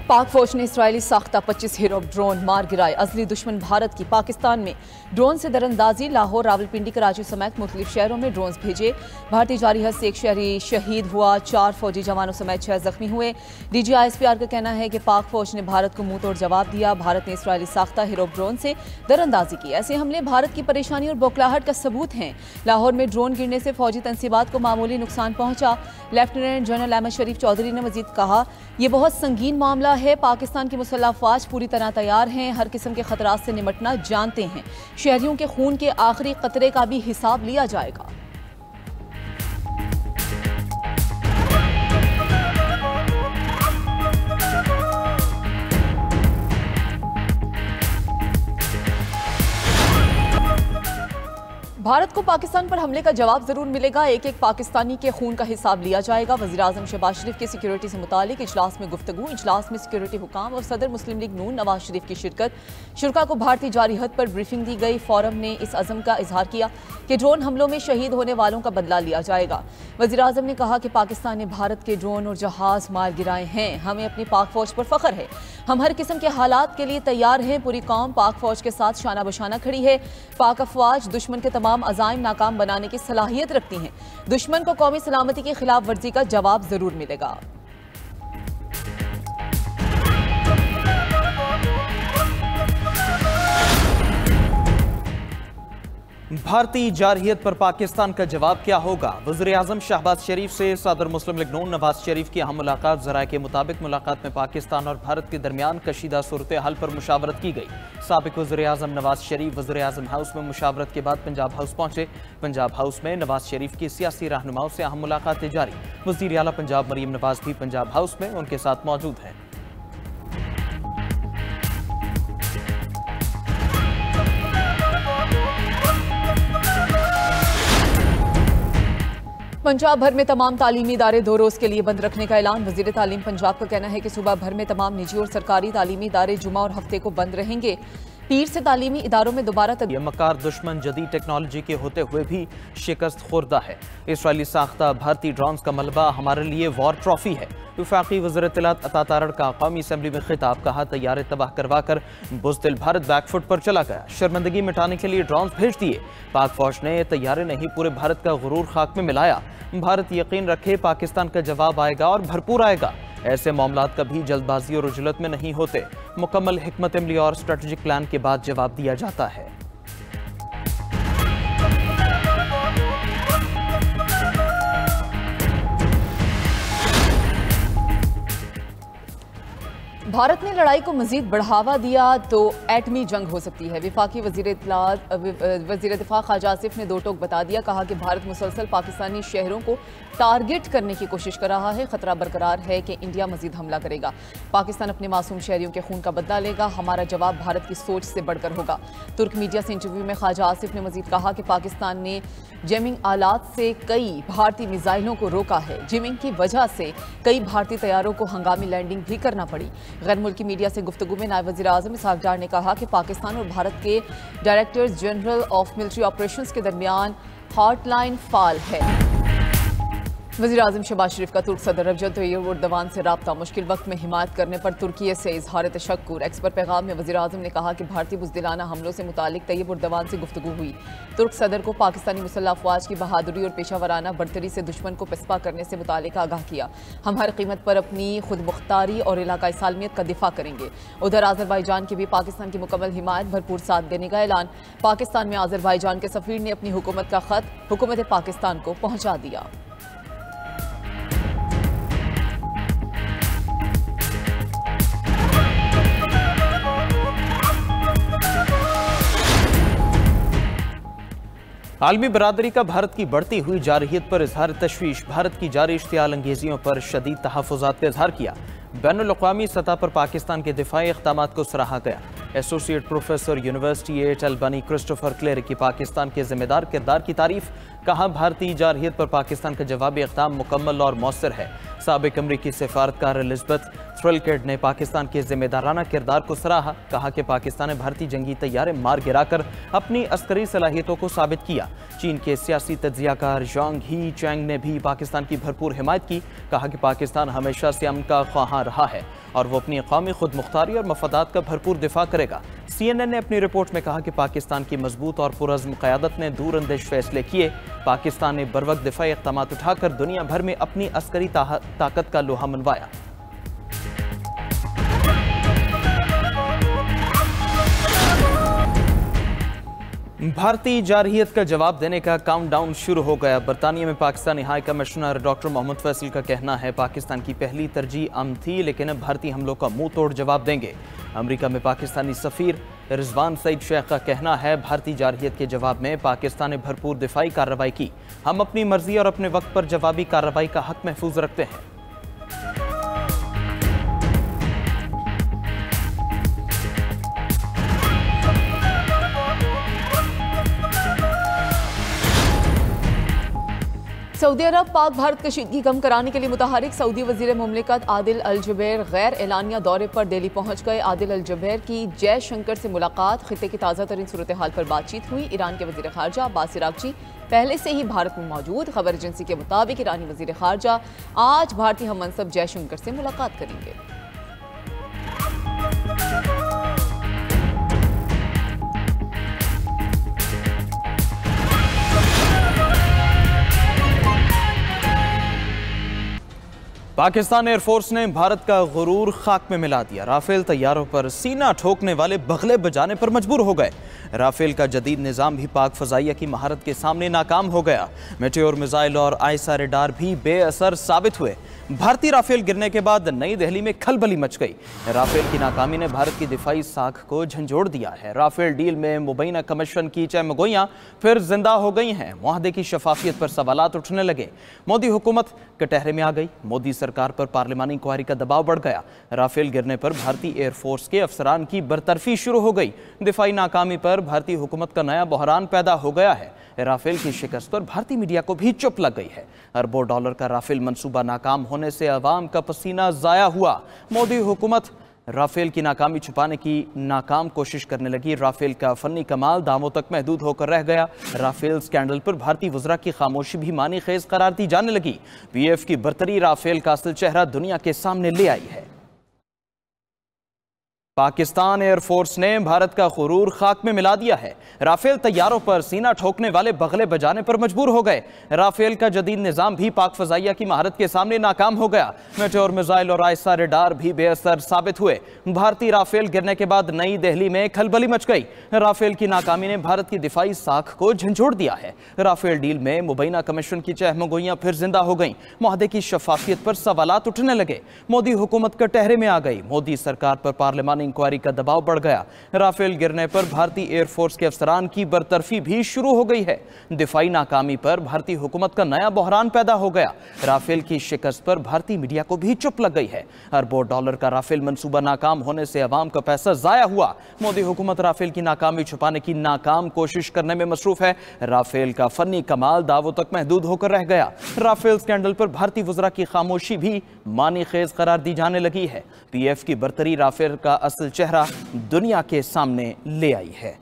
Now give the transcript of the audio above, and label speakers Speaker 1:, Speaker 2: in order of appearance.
Speaker 1: पाक फौज ने इसराइली साख्ता 25 हीरो ड्रोन मार गिराए। असली दुश्मन भारत की पाकिस्तान में ड्रोन से दरअंदाजी। लाहौर, रावलपिंडी, कराची समेत मुख्तलिफ शहरों में ड्रोन भेजे। भारतीय जारहीत से एक शहरी शहीद हुआ, 4 फौजी जवानों समेत 6 जख्मी हुए। DGISPR का कहना है कि पाक फौज ने भारत को मुंह तोड़ जवाब दिया। भारत ने इसराइली साख्ता हीरो ड्रोन से दरअंदाजी की। ऐसे हमले भारत की परेशानी और बौखलाहट का सबूत हैं। लाहौर में ड्रोन गिरने से फौजी तनसीबात को मामूली नुकसान पहुंचा। लेफ्टिनेंट जनरल अहमद शरीफ चौधरी ने मजीद कहा, यह बहुत संगीन मामला है। पाकिस्तान की मुसल्लह अफवाज पूरी तरह तैयार हैं, हर किस्म के खतरात से निपटना जानते हैं। शहरियों के खून के आखिरी कतरे का भी हिसाब लिया जाएगा। भारत को पाकिस्तान पर हमले का जवाब जरूर मिलेगा। एक एक पाकिस्तानी के खून का हिसाब लिया जाएगा। वज़ीर आज़म शहबाज शरीफ की सिक्योरिटी से मुतालिक इजलास में गुफ्तगू। इजलास में सिक्योरिटी हुकाम और सदर मुस्लिम लीग नून नवाज शरीफ की शिरकत। शुरा को भारतीय जारहीत पर ब्रीफिंग दी गई। फोरम ने इस अज़म का इजहार किया कि ड्रोन हमलों में शहीद होने वालों का बदला लिया जाएगा। वज़ीर आज़म ने कहा कि पाकिस्तान ने भारत के ड्रोन और जहाज मार गिराए हैं। हमें अपनी पाक फौज पर फख्र है। हम हर किस्म के हालात के लिए तैयार हैं। पूरी कौम पाक फौज के साथ शाना बशाना खड़ी है। पाक अफवाज दुश्मन के तमाम अज़ाइम नाकाम बनाने की सलाहियत रखती हैं। दुश्मन को कौमी सलामती की खिलाफ वर्जी का जवाब जरूर मिलेगा।
Speaker 2: भारतीय जारहीत पर पाकिस्तान का जवाब क्या होगा? वज़ीर आज़म शहबाज शरीफ से सदर मुस्लिम लीग नून नवाज शरीफ की अहम मुलाकात। ज़राए के मुताबिक मुलाकात में पाकिस्तान और भारत के दरमियान कशीदा सूरत हाल पर मुशावरत की गई। साबिक वज़ीर आज़म नवाज शरीफ वज़ीर आज़म हाउस में मुशावरत के बाद पंजाब हाउस पहुंचे। पंजाब हाउस में नवाज शरीफ की सियासी रहनुमाओं से अहम मुलाकातें जारी। वज़ीर आला पंजाब मरीम नवाज भी पंजाब हाउस में उनके साथ मौजूद हैं।
Speaker 1: पंजाब भर में तमाम तालीमी इदारे 2 रोज़ के लिए बंद रखने का ऐलान। वज़ीर तालीम पंजाब का कहना है कि सूबा भर में तमाम निजी और सरकारी तालीमी इदारे जुमा और हफ्ते को बंद रहेंगे। पीर से तालीमी इदारों में दोबारा
Speaker 2: यह मकार दुश्मन जदीद टेक्नोलॉजी के होते हुए भी शिकस्त खुर्दा है। इसराइली साख्ता भारतीय ड्रोन्स का मलबा हमारे लिए वॉर ट्रॉफी है। वफाकी वज़ीर इत्तलात अता तारड़ का कौमी असम्बली में खिताब। कहा, तैयारे तबाह करवा कर बुज़दिल भारत बैकफुट पर चला गया। शर्मिंदगी मिटाने के लिए ड्रोन्स भेज दिए। पाक फौज ने तैयारे नहीं पूरे भारत का गुरूर खाक में मिलाया। भारत यकीन रखे पाकिस्तान का जवाब आएगा और भरपूर आएगा। ऐसे मामलात कभी जल्दबाजी और उजलत में नहीं होते। मुकम्मल हिकमत अमली और स्ट्रेटेजिक प्लान के बाद जवाब दिया जाता है।
Speaker 1: भारत ने लड़ाई को मजीद बढ़ावा दिया तो एटमी जंग हो सकती है। वफाकी वज़ीर दिफा ख्वाजा आसिफ ने 2 टोक बता दिया। कहा कि भारत मुसलसल पाकिस्तानी शहरों को टारगेट करने की कोशिश कर रहा है। खतरा बरकरार है कि इंडिया मजीद हमला करेगा। पाकिस्तान अपने मासूम शहरियों के खून का बदला लेगा। हमारा जवाब भारत की सोच से बढ़कर होगा। तुर्क मीडिया से इंटरव्यू में ख्वाजा आसिफ ने मजीद कहा कि पाकिस्तान ने जेमिंग आलात से कई भारतीय मिसाइलों को रोका है। जेमिंग की वजह से कई भारतीय तैयारों को हंगामी लैंडिंग भी करना पड़ी। गैर मुल्की मीडिया से गुफ्तगू में नायब वज़ीर आज़म इसहाक डार ने कहा कि पाकिस्तान और भारत के directors general of military operations के दरमियान हॉटलाइन फाल है। वज़ीर आज़म शहबाज शरीफ का तुर्क सदर रजब तय्यब एर्दोगान से राब्ता। मुश्किल वक्त में हिमायत करने पर तुर्की से इजहार तशक्कुर। एक्स पर पैगाम में वज़ीर आज़म ने कहा कि भारतीय बुज़दिलाना हमलों से मुतालिक तय्यब एर्दोगान से गुफ्तगू हुई। तुर्क सदर को पाकिस्तानी मुसल्लह अफवाज की बहादुरी और पेशावराना बर्तरी से दुश्मन को पस्पा करने से मुतालिक आगाह किया। हम हर कीमत पर अपनी खुद मुख्तारी और इलाकाई सालमियत का दिफा करेंगे। उधर आज़रबाईजान की भी पाकिस्तान की मुकम्मल हिमायत भरपूर साथ देने का ऐलान। पाकिस्तान में आज़रबाईजान के सफ़ीर ने अपनी हुकूमत का ख़त हुकूमत पाकिस्तान को पहुँचा दिया।
Speaker 2: आलमी बरादरी का भारत की बढ़ती हुई जारहीत पर इजहार तशवीश। भारत की जारी इश्तियाल अंगेजियों पर शदीद तहफ़्फ़ुज़ात का इजहार किया। बैनुल-अक़वामी सतह पर पाकिस्तान के दिफाई इक़दामात को सराहा गया। Associate professor university 8 Albany Christopher Clary की पाकिस्तान के जिम्मेदार किरदार की तारीफ। कहा, भारतीय जारहीत पर पाकिस्तान का जवाबी इक़दाम मुकम्मल और मौसर है। साबिक अमरीकी सिफारतकार एलिजबेथ थ्रिलकिड ने पाकिस्तान के जिम्मेदाराना किरदार को सराहा। कहा कि पाकिस्तान ने भारतीय जंगी तैयारे मार गिराकर अपनी अस्करी सलाहियतों को साबित किया। चीन के सियासी तज्जियाकार ज़ांग ही चैंग ने भी पाकिस्तान की भरपूर हिमायत की। कहा कि पाकिस्तान हमेशा से अमन का ख्वाहां रहा है और वो अपनी कौमी खुद मुख्तारी और मफादात का भरपूर दिफा करेगा। CNN ने अपनी रिपोर्ट में कहा कि पाकिस्तान की मजबूत और पुरज़्म क़यादत ने दूरअंदेश फैसले किए। पाकिस्तान ने बरवक्त दिफाई इक़दामात उठाकर दुनिया भर में अपनी अस्करी ताकत का लोहा मनवाया। भारतीय जारहियत का जवाब देने का काउंटडाउन शुरू हो गया। बरतानिया में Pakistani high commissioner doctor Mohammad Faisal का कहना है पाकिस्तान की पहली तरजीह अमन थी, लेकिन अब भारतीय हमलों का मुंह तोड़ जवाब देंगे। अमेरिका में पाकिस्तानी सफीर रिजवान सईद शेख का कहना है भारतीय जारहियत के जवाब में पाकिस्तान ने भरपूर दिफाई कार्रवाई की। हम अपनी मर्जी और अपने वक्त पर जवाबी कार्रवाई का हक महफूज रखते हैं।
Speaker 1: सऊदी अरब पाक भारत कशीदगी कम कराने के लिए मुतहरिक सऊदी वजीर मुमलिकत आदिल अल जुबैर गैर एलानिया दौरे पर दिल्ली पहुंच गए। आदिल अल जुबैर की जयशंकर से मुलाकात, खित्ते की ताज़ा तरीन सूरत हाल पर बातचीत हुई। ईरान के वजीर खारजा अब्बास इराक़ची पहले से ही भारत में मौजूद। खबर एजेंसी के मुताबिक ईरानी वजीर खारजा आज भारतीय हम मनसब जयशंकर से मुलाकात करेंगे।
Speaker 2: पाकिस्तान एयरफोर्स ने भारत का गुरूर खाक में मिला दिया। राफेल तैयारों पर सीना ठोकने वाले बगले बजाने पर मजबूर हो गए। राफेल का जदीद निज़ाम भी पाक फ़ज़ाइया की महारत के सामने नाकाम हो गया। मेटेओर मिसाइल और आईसा रेडार भी बेअसर साबित हुए। भारतीय राफेल गिरने के बाद नई दिल्ली में खलबली मच गई। राफेल की नाकामी ने भारत की दिफाई साख को झंझोड़ दिया है। राफेल डील में मुबैना कमीशन की चहमगोइयां फिर जिंदा हो गई हैं। मुआहदे की शफाफियत पर सवालात उठने लगे। मोदी हुकूमत कटहरे में आ गई। मोदी सरकार पर पार्लिमानी इंक्वायरी का दबाव बढ़ गया। राफेल गिरने पर भारतीय एयरफोर्स के अफसरान की बरतरफी शुरू हो गई। दिफाई नाकामी पर भारतीय हुकूमत का नया बहरान पैदा हो गया है। राफेल की शिकस्त पर भारतीय मीडिया को भी चुप लग गई है। अरबों डॉलर का राफेल मंसूबा नाकाम होने से अवाम का पसीना जाया हुआ। मोदी हुकूमत राफेल की नाकामी छुपाने की नाकाम कोशिश करने लगी। राफेल का फन्नी कमाल दामों तक महदूद होकर रह गया। राफेल स्कैंडल पर भारतीय वज़रा की खामोशी भी मानी खेज करार दी जाने लगी। PF की बरतरी राफेल का असल चेहरा दुनिया के सामने ले आई है। पाकिस्तान एयरफोर्स ने भारत का गुरूर खाक में मिला दिया है। राफेल तैयारों पर सीना ठोकने वाले बगले बजाने पर मजबूर हो गए। राफेल का जदीद निज़ाम भी पाक फ़ज़ाइया की महारत के सामने नाकाम हो गया। मेटेओर मिसाइल और आईसा रेडार भी बेअसर साबित हुए। भारतीय राफेल गिरने के बाद नई दिल्ली में खलबली मच गई। राफेल की नाकामी ने भारत की दिफाई साख को झंझोड़ दिया है। राफेल डील में मुबैना कमीशन की चहमगोइयां फिर जिंदा हो गईं। मुआहदे की शफाफियत पर सवालात उठने लगे। मोदी हुकूमत कटहरे में आ गई। मोदी सरकार पर पार्लिमानी इंक्वायरी का दबाव बढ़ गया। राफेल गिरने पर भारतीय एयरफोर्स के अफसरान की बरतरफी भी शुरू हो गई है। दिफाई नाकामी पर भारतीय हुकूमत का नया बहरान पैदा हो गया। राफेल की शिकस्त पर भारतीय मीडिया को भी चुप लग गई है। अरबों डॉलर का राफेल मंसूबा नाकाम होने से अवाम का पैसा जाया हुआ। मोदी हुकूमत राफेल की नाकामी छुपाने की नाकाम कोशिश करने में मसरूफ है। राफेल का फन्नी कमाल दावों तक महदूद होकर रह गया। राफेल स्कैंडल पर भारतीय वज़रा की खामोशी भी मानी खेज करार दी जाने लगी है। PF की बरतरी राफेल का असल चेहरा दुनिया के सामने ले आई है।